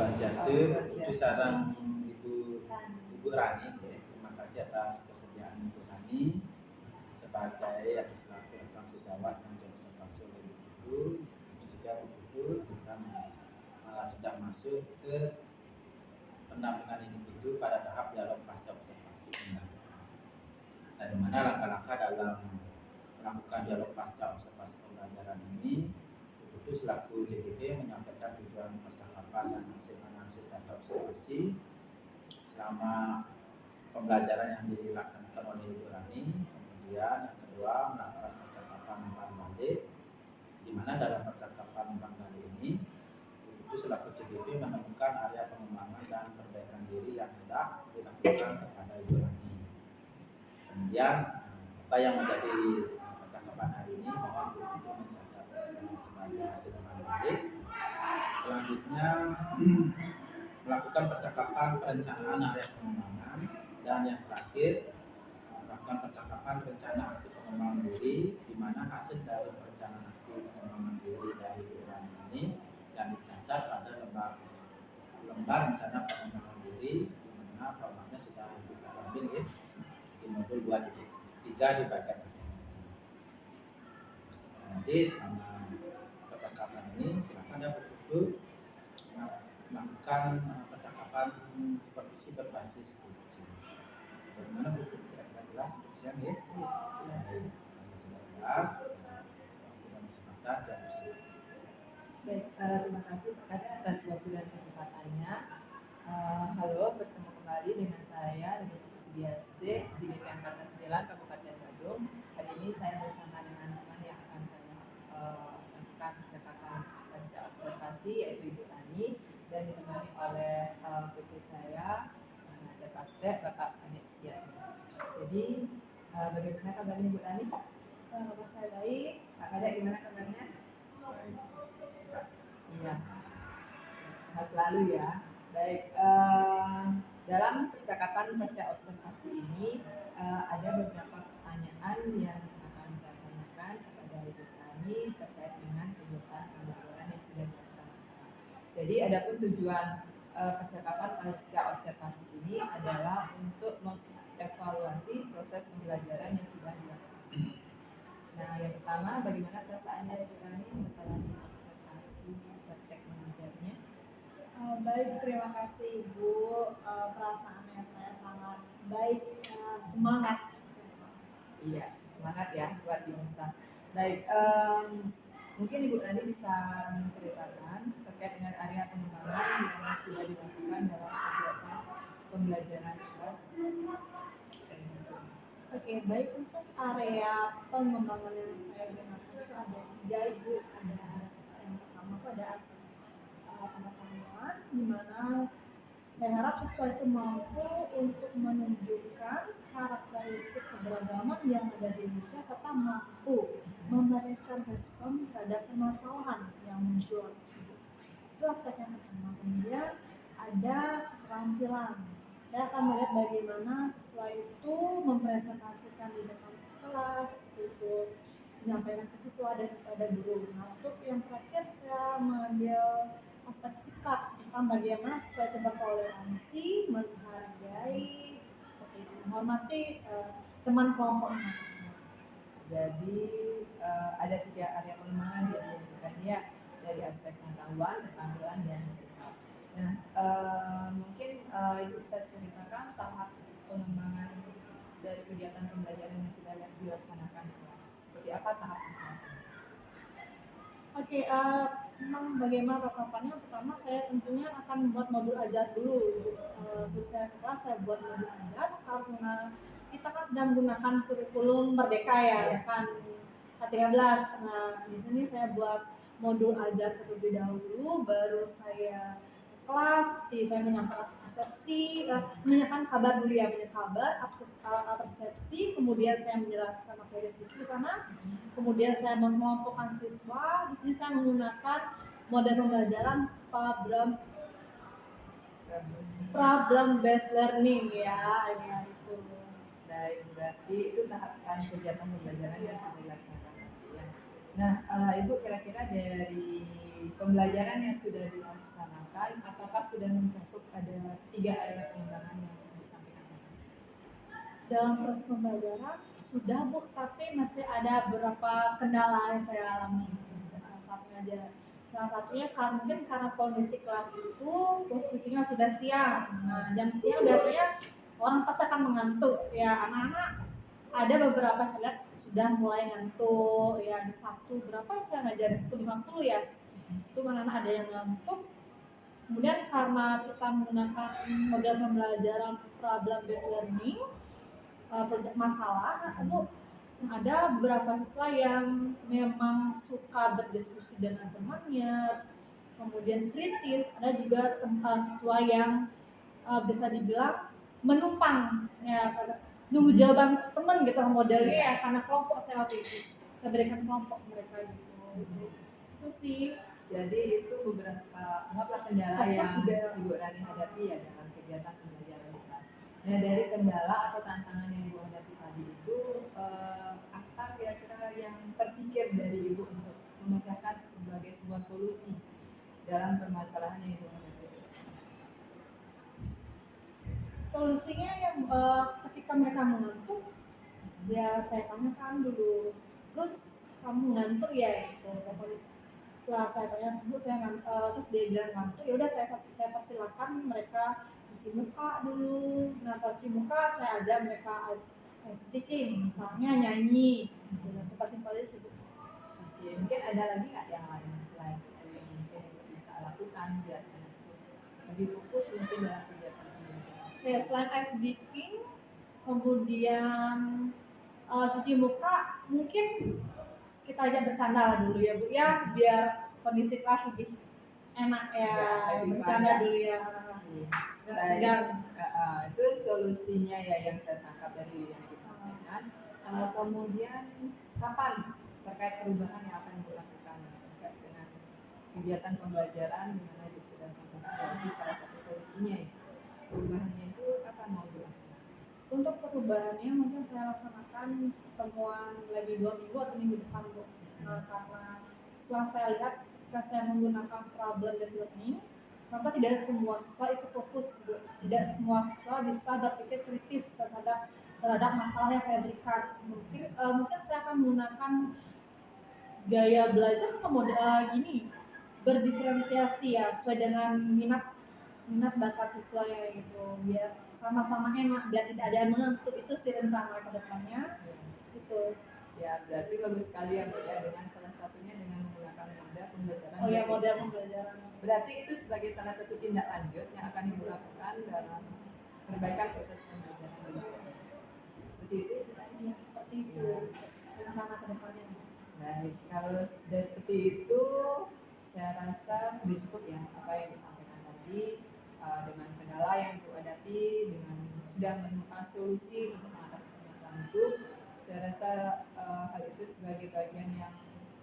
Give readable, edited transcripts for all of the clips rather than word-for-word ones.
Swastiastu. Puji sareng Ibu Rani. Terima kasih atas kesediaan Ibu Rani sebagai selaku rekan sejawat yang diobservasi oleh Ibu. Juga Ibu kita sudah masuk ke pendampingan individu pada tahap dialog pasca observasi pembelajaran. Nah, di mana langkah-langkah dalam melakukan dialog pasca observasi pembelajaran ini, Ibu selaku JGP menyampaikan tujuan percakapan dan hasil analisis data observasi selama pembelajaran yang dilaksanakan oleh Ibu Rani. Kemudian yang kedua, melakukan percakapan umpan balik, di mana dalam percakapan umpan balik ini Ibu selaku JGP menemukan area pengembangan dan perbaikan diri yang hendak dilakukan kepada Ibu Rani. Kemudian apa yang menjadi percakapan hari ini mohon Ibu mencatat sebagai hasil umpan balik. Selanjutnya melakukan percakapan perencanaan area pengembangan, dan yang terakhir melakukan percakapan rencana aksi pengembangan diri, di mana hasil dari perencanaan aksi pengembangan diri dari Ibu Rani ini yang dicatat pada lembar rencana pengembangan diri, di mana formatnya sudah kita ambil di modul 2.3 di bagian nanti sama percakapan ini silakan ya betul melakukan percakapan supervisi berbasis uji. Bagaimana Bu? Kira-kira jelas ujian ya? Sudah jelas. Kita kesempatan dan Baik, terima kasih kepada atas waktu dan kesempatannya. Halo, bertemu kembali dengan saya Ibu Sudiase, JGP Angkatan 9 Kabupaten Badung. Hari ini saya bersama dengan teman yang akan saya lakukan percakapan pasca observasi, yaitu Ibu Rani, dan ditemani oleh putri saya, Bapak Anies Setiadi. Jadi, bagaimana kabarnya Ibu Rani? Kabar saya baik. Kak Kadek, gimana kabarnya? Iya, sehat selalu ya. Baik, dalam percakapan pasca observasi ini ada beberapa pertanyaan yang akan saya tanyakan kepada Ibu Rani terkait dengan kegiatan pembelajaran yang sudah dilaksanakan. Jadi, adapun tujuan percakapan pasca observasi ini adalah untuk mengevaluasi proses pembelajaran yang sudah dilaksanakan. Nah, yang pertama, bagaimana perasaannya Ibu Rani setelah diobservasi praktek mengajarnya? Baik, terima kasih Ibu. Perasaannya saya sangat baik, semangat. Iya, semangat ya, luar biasa. Baik, mungkin Ibu Rani bisa menceritakan terkait dengan area pengembangan yang sudah dilakukan dalam kegiatan pembelajaran kelas. Oke, baik, untuk area pengembangan yang saya gunakan itu ada 3 Ibu. Ada yang pertama itu ada aspek pengetahuan, di mana saya harap siswa itu mampu untuk menunjukkan karakteristik keberagaman yang ada di Indonesia serta mampu memberikan respon terhadap permasalahan yang muncul. Itu aspek yang pertama. Kemudian ada keterampilan. Saya akan melihat bagaimana siswa itu mempresentasikan di depan kelas, itu menyampaikan ke siswa dan kepada guru. Nah, untuk yang terakhir saya mengambil aspek sikap tentang bagaimana siswa itu bertoleransi, menghargai, seperti itu, menghormati teman kelompoknya. Jadi ada 3 area pengembangan jadi bukan ya, dari aspek pengetahuan, keterampilan, dan sikap. Nah, mungkin Ibu bisa ceritakan tahap pengembangan dari kegiatan pembelajaran yang sudah dilaksanakan di kelas. Seperti apa tahapnya? Oke, tentang bagaimana tatapannya, pertama saya tentunya akan membuat modul ajar dulu. Sebelum kelas saya buat modul ajar karena kita kan sedang menggunakan kurikulum Merdeka ya, kan K13. Nah, di sini saya buat modul ajar terlebih dahulu, baru saya kelas, saya menyampaikan persepsi, menanyakan kabar dulu ya, persepsi, kemudian saya menjelaskan materi sedikit di sana, kemudian saya mengelompokkan siswa. Di sini saya menggunakan model pembelajaran problem based learning ya, itu. Baik, berarti itu tahapan kegiatan pembelajaran yang sudah dilaksanakan ya. Nah, Ibu kira-kira dari pembelajaran yang sudah dilaksanakan, apakah sudah sudah mencakup ada 3 area pengembangan yang disampaikan tadi. Dalam proses pembelajaran sudah Bu, tapi masih ada beberapa kendala yang saya alami. Salah satunya mungkin karena kondisi kelas itu posisinya sudah siang. Nah, jam siang biasanya orang pasti akan mengantuk. Ya, anak-anak ada beberapa saya lihat sudah mulai ngantuk. Ya, di satu berapa saya ngajarin itu 50 ya. Itu anak-anak ada yang ngantuk. Kemudian karena kita menggunakan model pembelajaran problem based learning, proyek masalah, lalu ada beberapa siswa yang memang suka berdiskusi dengan temannya, kemudian kritis. Ada juga siswa yang bisa dibilang menumpang, ya nunggu jawaban teman gitu modelnya ya, karena kelompok saya waktu itu saya berikan kelompok mereka gitu. Itu sih. Jadi itu beberapa anggaplah kendala yang Ibu Rani hadapi ya dalam kegiatan pembelajaran di kelas. Nah, dari kendala atau tantangan yang Ibu hadapi tadi itu apa kira-kira yang terpikir dari Ibu untuk memecahkan sebagai sebuah solusi dalam permasalahan yang Ibu hadapi? Solusinya yang ketika mereka mengantuk, ya saya tanyakan dulu, terus kamu ngantuk ya? Gitu. Setelah saya tanya, Bu, saya terus dia bilang ngantuk, ya udah saya persilakan mereka cuci muka dulu. Nah, setelah cuci muka saya ajak mereka ice speaking, misalnya nyanyi. Nah, simpel-simpel aja sih. Oke, mungkin ada lagi nggak yang lain selain itu yang mungkin Ibu bisa lakukan biar anak itu lebih fokus mungkin dalam kegiatan pembelajaran? Ya, selain ice speaking, kemudian cuci muka, mungkin kita ajak bercanda lah dulu ya Bu ya, biar kondisi kelas lebih enak ya, bercanda dulu ya. Itu solusinya ya yang saya tangkap dari yang disampaikan. Kemudian kapan terkait perubahan yang akan dilakukan terkait dengan kegiatan pembelajaran di mana Ibu sudah sampaikan berarti salah satu solusinya ya. Perubahannya itu kapan mau dilaksanakan? Untuk perubahannya mungkin saya laksanakan pertemuan lagi 2 minggu atau minggu depan Bu. Karena setelah saya lihat ketika saya menggunakan problem based learning, ternyata tidak semua siswa itu fokus Bu. Tidak semua siswa bisa berpikir kritis terhadap masalah yang saya berikan. Mungkin saya akan menggunakan gaya belajar atau model gini, berdiferensiasi ya sesuai dengan minat bakat siswa ya gitu, biar sama-sama enak, biar tidak ada yang mengantuk. Itu sih rencana ke depannya gitu. Ya, berarti bagus sekali ya Bu ya, dengan salah satunya dengan menggunakan model pembelajaran. Oh ya, model pembelajaran. Berarti itu sebagai salah satu tindak lanjut yang akan Ibu lakukan dalam perbaikan proses pembelajaran. Seperti itu? Ya, seperti itu rencana ke depannya. Baik, kalau sudah seperti itu, saya rasa sudah cukup ya apa yang disampaikan tadi. Dengan kendala yang Ibu hadapi, dengan sudah menemukan solusi untuk mengatasi permasalahan itu, saya rasa hal itu sebagai bagian yang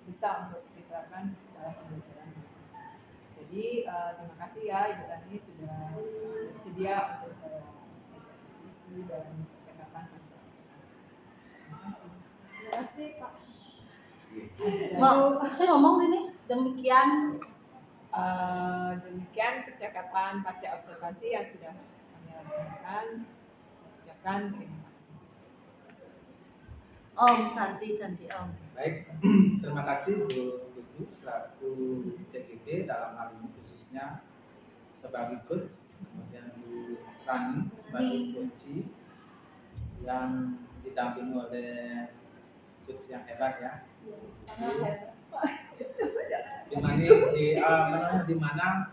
bisa untuk diterapkan dalam pembelajaran. Jadi terima kasih ya Ibu Rani sudah bersedia untuk saya ajak diskusi dalam percakapan pasca observasi. Terima kasih. Terima kasih Pak. Mau saya ngomong ini demikian. Demikian percakapan pasca observasi yang sudah kami laksanakan. Saya ucapkan terima kasih. Om Santi Om. Baik, terima kasih Bu Tuju selaku CGT dalam hal ini khususnya sebagai coach, kemudian Bu Rani sebagai coach yang didampingi oleh coach yang hebat ya. Di mana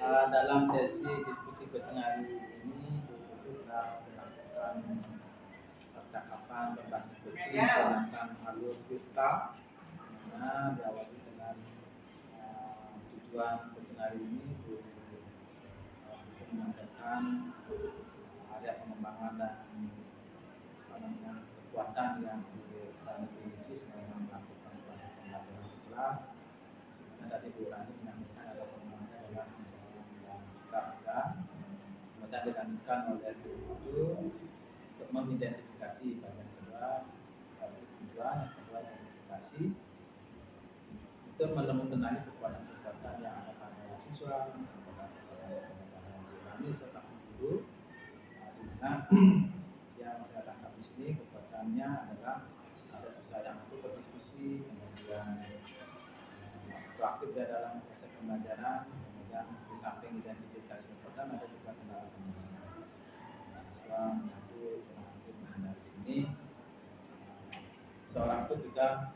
dalam sesi diskusi coaching hari ini Bu Tuju telah melakukan percakapan berbasis coaching menggunakan alur kita, mana diawali dengan tujuan coaching hari ini untuk menyampaikan area pengembangan dan kekuatan yang dimiliki selama melakukan proses pembelajaran di kelas. Dan tadi Bu Rani menyampaikan ada pengembangan adalah yang sikap, kemudian dilanjutkan oleh Bu Tuju untuk mengidentifikasi bagian kedua dari tujuan, yang kedua identifikasi untuk mengenali kekuatan yang ada pada siswa, pada yang saya tangkap di sini kekuatannya adalah ada siswa yang itu berdiskusi, kemudian proaktif ya dalam proses pembelajaran, kemudian di samping identifikasi kekuatan ada juga kendala pembelajaran. Siswa menyatu proaktif. Nah dari sini seorang pun juga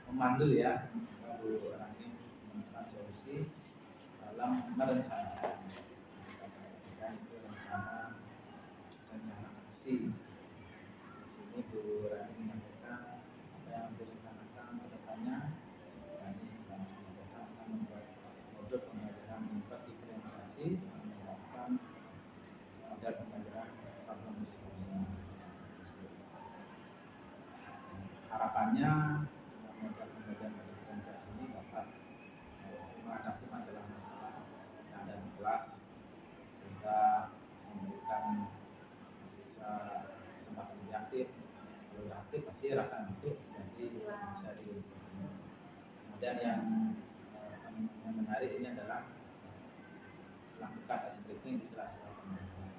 memandu ya Bu Rani menemukan solusi dalam merencanakan dan itu rencana aksi. Di sini Bu Rani menyampaikan apa yang direncanakan ke depannya. Rani menyampaikan akan membuat modul pembelajaran berdiferensiasi dan menerapkan model pembelajaran problem solving. Harapannya model pembelajaran berdiferensiasi ini dapat mengatasi masalah-masalah yang ada di kelas sehingga memberikan siswa kesempatan lebih aktif. Kalau udah aktif pasti rasa ngantuk jadi bisa diukur. Kemudian yang menarik ini adalah melakukan ice breaking di sela-sela pembelajaran.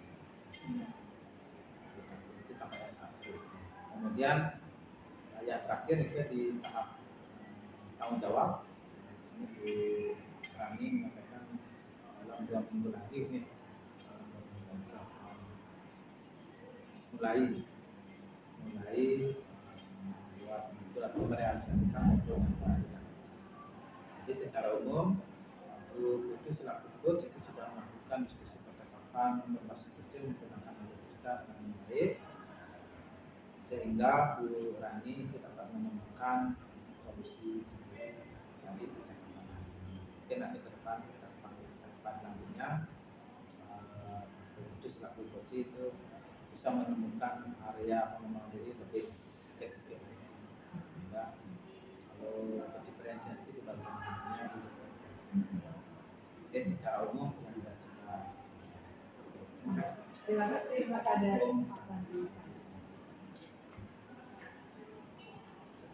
Itu tampaknya sangat sulit. Kemudian yang terakhir itu di tahap tanggung jawab. Di sini Bu Rani menyampaikan dalam 2 minggu lagi ini mulai membuat modul atau merealisasikan modul yang baru. Jadi secara umum Bu itu selaku coach itu sudah melakukan diskusi percakapan berbasis kecil menggunakan modul kita dengan baik sehingga Bu Rani itu dapat menemukan solusi dari percakapan. Mungkin nanti ke depan selanjutnya Bu itu selaku coach itu bisa menemukan area pengembangan diri lebih spesifik sehingga kalau diferensiasi di bagian mana diferensiasi. Oke, secara umum yang sudah Terima kasih kepada Pak Sandi.